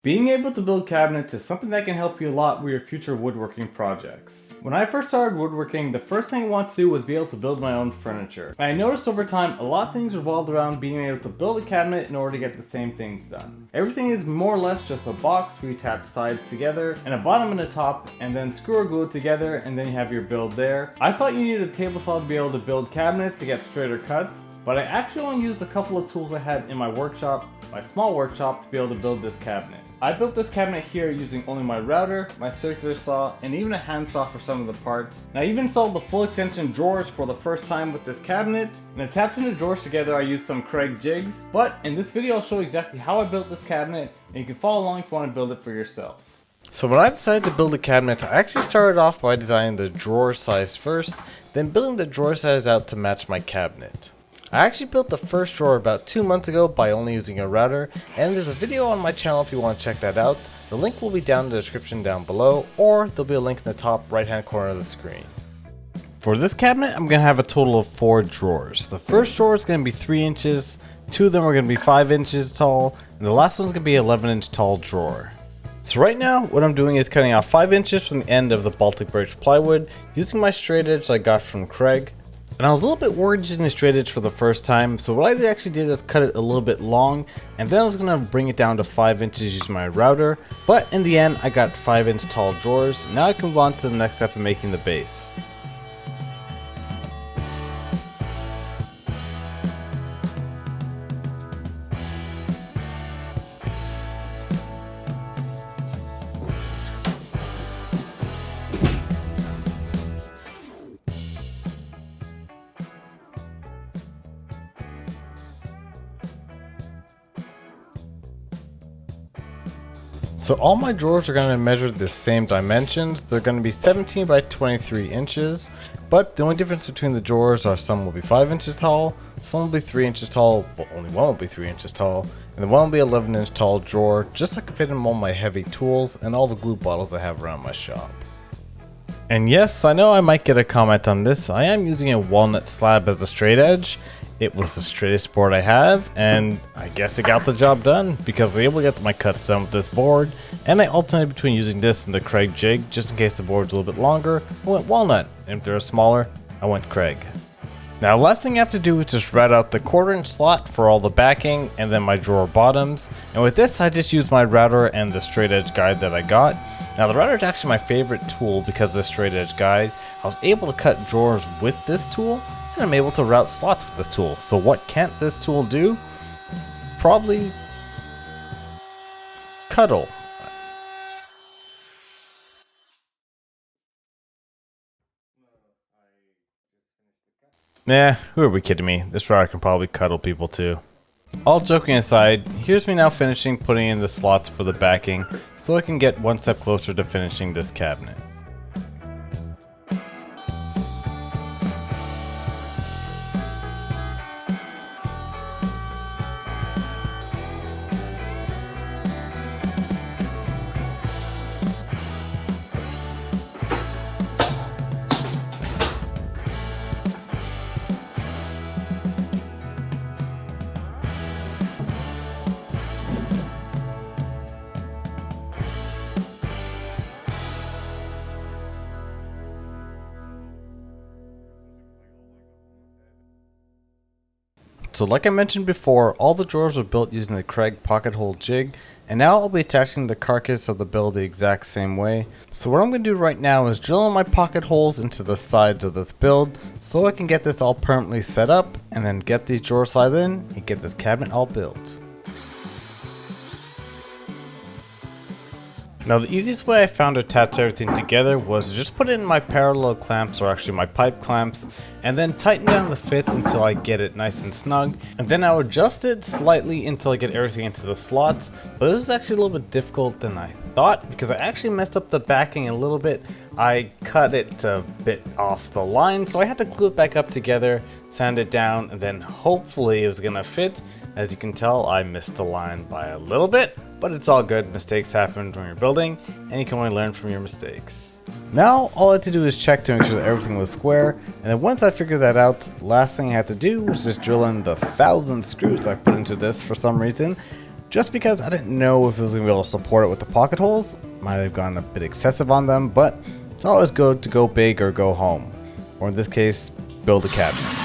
Being able to build cabinets is something that can help you a lot with your future woodworking projects. When I first started woodworking, the first thing I wanted to do was be able to build my own furniture. And I noticed over time, a lot of things revolved around being able to build a cabinet in order to get the same things done. Everything is more or less just a box where you attach sides together, and a bottom and a top, and then screw or glue it together, and then you have your build there. I thought you needed a table saw to be able to build cabinets to get straighter cuts, but I actually only used a couple of tools I had in my workshop, my small workshop, to be able to build this cabinet. I built this cabinet here using only my router, my circular saw, and even a handsaw for some of the parts. And I even installed the full extension drawers for the first time with this cabinet, and attaching the drawers together I used some Craig jigs. But in this video I'll show you exactly how I built this cabinet, and you can follow along if you want to build it for yourself. So when I decided to build a cabinet, I actually started off by designing the drawer size first, then building the drawer size out to match my cabinet. I actually built the first drawer about 2 months ago by only using a router, and there's a video on my channel if you want to check that out. The link will be down in the description down below, or there'll be a link in the top right hand corner of the screen. For this cabinet, I'm going to have a total of 4 drawers. The first drawer is going to be 3 inches, 2 of them are going to be 5 inches tall, and the last one's going to be an 11-inch tall drawer. So right now, what I'm doing is cutting off 5 inches from the end of the Baltic birch plywood, using my straight edge I got from Craig. And I was a little bit worried using the straight edge for the first time, so what I actually did is cut it a little bit long, and then I was going to bring it down to 5 inches using my router, but in the end I got 5-inch tall drawers. Now I can move on to the next step of making the base. So all my drawers are going to measure the same dimensions. They're going to be 17 by 23 inches, but the only difference between the drawers are some will be 5 inches tall, some will be 3 inches tall, but only one will be 3 inches tall, and the one will be 11-inch tall drawer, just so I can fit in all my heavy tools and all the glue bottles I have around my shop. And yes, I know I might get a comment on this. I am using a walnut slab as a straight edge. It was the straightest board I have, and I guess it got the job done because I was able to get my cuts done with this board, and I alternated between using this and the Craig jig just in case the board's a little bit longer. I went walnut, and if they're smaller, I went Craig. Now last thing I have to do is just route out the 1/4-inch slot for all the backing and then my drawer bottoms, and with this I just used my router and the straight edge guide that I got. Now the router is actually my favorite tool because of the straight edge guide. I was able to cut drawers with this tool, and I'm able to route slots with this tool. So what can't this tool do? Probably cuddle. Nah, who are we kidding me? This router can probably cuddle people too. All joking aside, here's me now finishing putting in the slots for the backing so I can get one step closer to finishing this cabinet. So like I mentioned before, all the drawers were built using the Craig pocket hole jig, and now I'll be attaching the carcass of the build the exact same way. So what I'm going to do right now is drill in my pocket holes into the sides of this build so I can get this all permanently set up, and then get these drawer slides in and get this cabinet all built. Now the easiest way I found to attach everything together was to just put it in my parallel clamps, or actually my pipe clamps, and then tighten down the fit until I get it nice and snug, and then I'll adjust it slightly until I get everything into the slots. But this was actually a little bit difficult than I thought because I actually messed up the backing a little bit. I cut it a bit off the line, so I had to glue it back up together, sand it down, and then hopefully it was gonna fit. As you can tell, I missed the line by a little bit, but it's all good. Mistakes happen when you're building, and you can only learn from your mistakes. Now, all I had to do is check to make sure that everything was square, and then once I figured that out, the last thing I had to do was just drill in the 1,000 screws I put into this for some reason. just because I didn't know if it was going to be able to support it with the pocket holes. Might have gone a bit excessive on them, but it's always good to go big or go home. Or in this case, build a cabinet.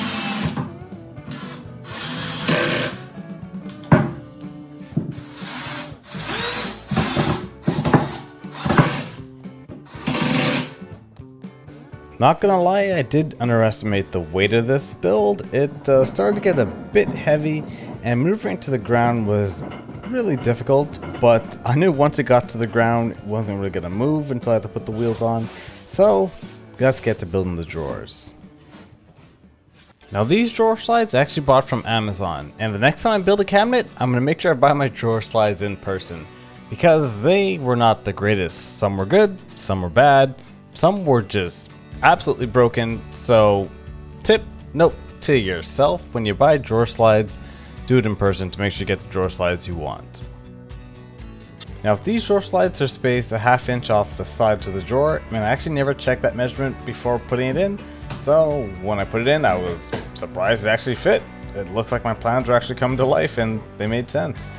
Not gonna lie, I did underestimate the weight of this build. It started to get a bit heavy, and maneuvering to the ground was really difficult, but I knew once it got to the ground, it wasn't really gonna move until I had to put the wheels on. So, let's get to building the drawers. Now these drawer slides I actually bought from Amazon, and the next time I build a cabinet, I'm gonna make sure I buy my drawer slides in person, because they were not the greatest. Some were good, some were bad, some were just absolutely broken. So note to yourself, when you buy drawer slides, do it in person to make sure you get the drawer slides you want. Now if these drawer slides are spaced a ½ inch off the sides of the drawer, I actually never checked that measurement before putting it in, so when I put it in I was surprised it actually fit. It looks like my plans were actually coming to life and they made sense.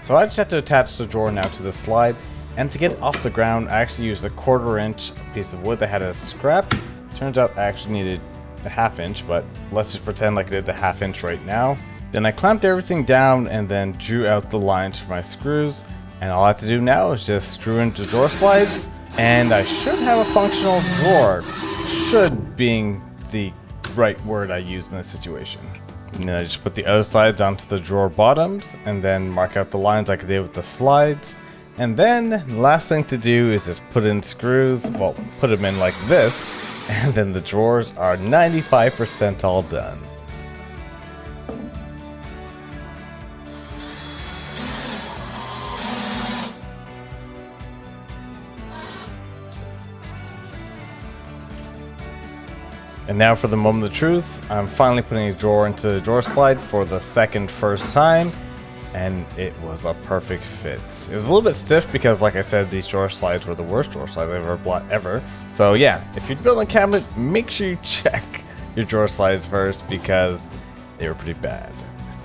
So I just had to attach the drawer now to the slide, and to get it off the ground I actually used a 1/4 inch piece of wood that had a scrap. Turns out I actually needed a ½ inch, but let's just pretend like I did the ½ inch right now. Then I clamped everything down and then drew out the lines for my screws, and all I have to do now is just screw into drawer slides, and I should have a functional drawer. Should being the right word I use in this situation. And then I just put the other sides onto the drawer bottoms and then mark out the lines like I did with the slides. And then the last thing to do is just put in screws, well, put them in like this, and then the drawers are 95% all done. And now for the moment of truth, I'm finally putting a drawer into the drawer slide for the first time, and it was a perfect fit. It was a little bit stiff because, like I said, these drawer slides were the worst drawer slides I've ever bought ever. So yeah, if you're building a cabinet, make sure you check your drawer slides first because they were pretty bad.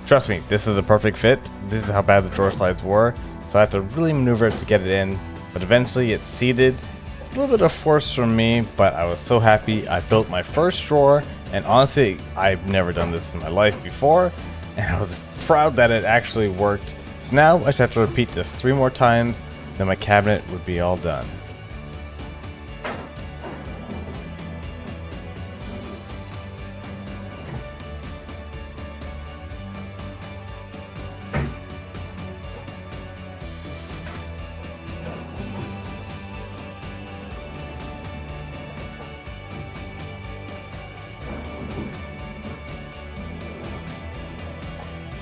Trust me, this is a perfect fit. This is how bad the drawer slides were. So I had to really maneuver to get it in, but eventually it's seated. A little bit of force from me, but I was so happy. I built my first drawer, and honestly, I've never done this in my life before, and I was proud that it actually worked. So now I just have to repeat this 3 more times, then my cabinet would be all done.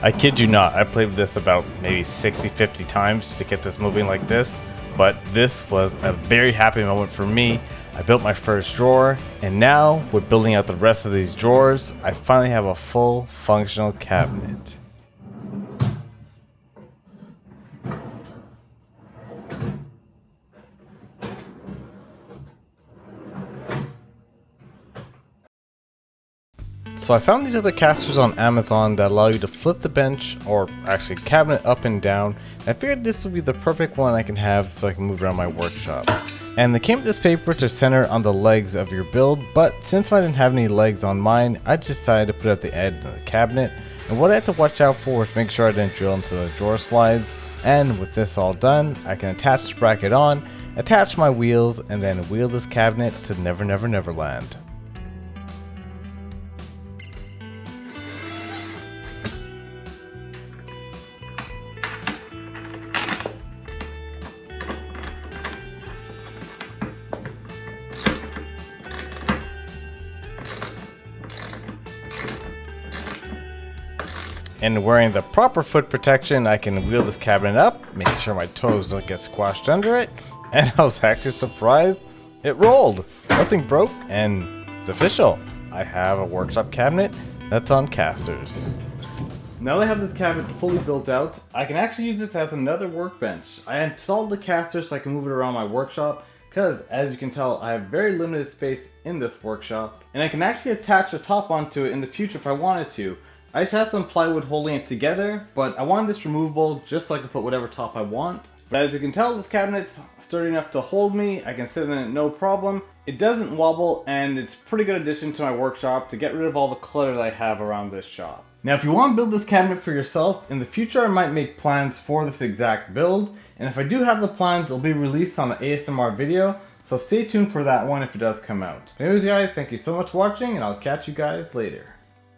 I kid you not, I played with this about maybe 60-50 times just to get this moving like this, but this was a very happy moment for me. I built my first drawer, and now with building out the rest of these drawers, I finally have a full functional cabinet. So I found these other casters on Amazon that allow you to flip the bench, or actually cabinet, up and down. I figured this would be the perfect one I can have so I can move around my workshop. And they came with this paper to center on the legs of your build, but since I didn't have any legs on mine, I just decided to put it at the edge of the cabinet. And what I had to watch out for was make sure I didn't drill into the drawer slides. And with this all done, I can attach the bracket on, attach my wheels, and then wheel this cabinet to Never Never Neverland. And wearing the proper foot protection, I can wheel this cabinet up, make sure my toes don't get squashed under it, and I was actually surprised it rolled. Nothing broke, and it's official. I have a workshop cabinet that's on casters. Now that I have this cabinet fully built out, I can actually use this as another workbench. I installed the caster so I can move it around my workshop, because as you can tell, I have very limited space in this workshop, and I can actually attach a top onto it in the future if I wanted to. I just have some plywood holding it together, but I wanted this removable just so I can put whatever top I want. But as you can tell, this cabinet's sturdy enough to hold me. I can sit in it no problem. It doesn't wobble, and it's a pretty good addition to my workshop to get rid of all the clutter that I have around this shop. Now if you want to build this cabinet for yourself, in the future I might make plans for this exact build, and if I do have the plans, it'll be released on an ASMR video, so stay tuned for that one if it does come out. Anyways guys, thank you so much for watching, and I'll catch you guys later.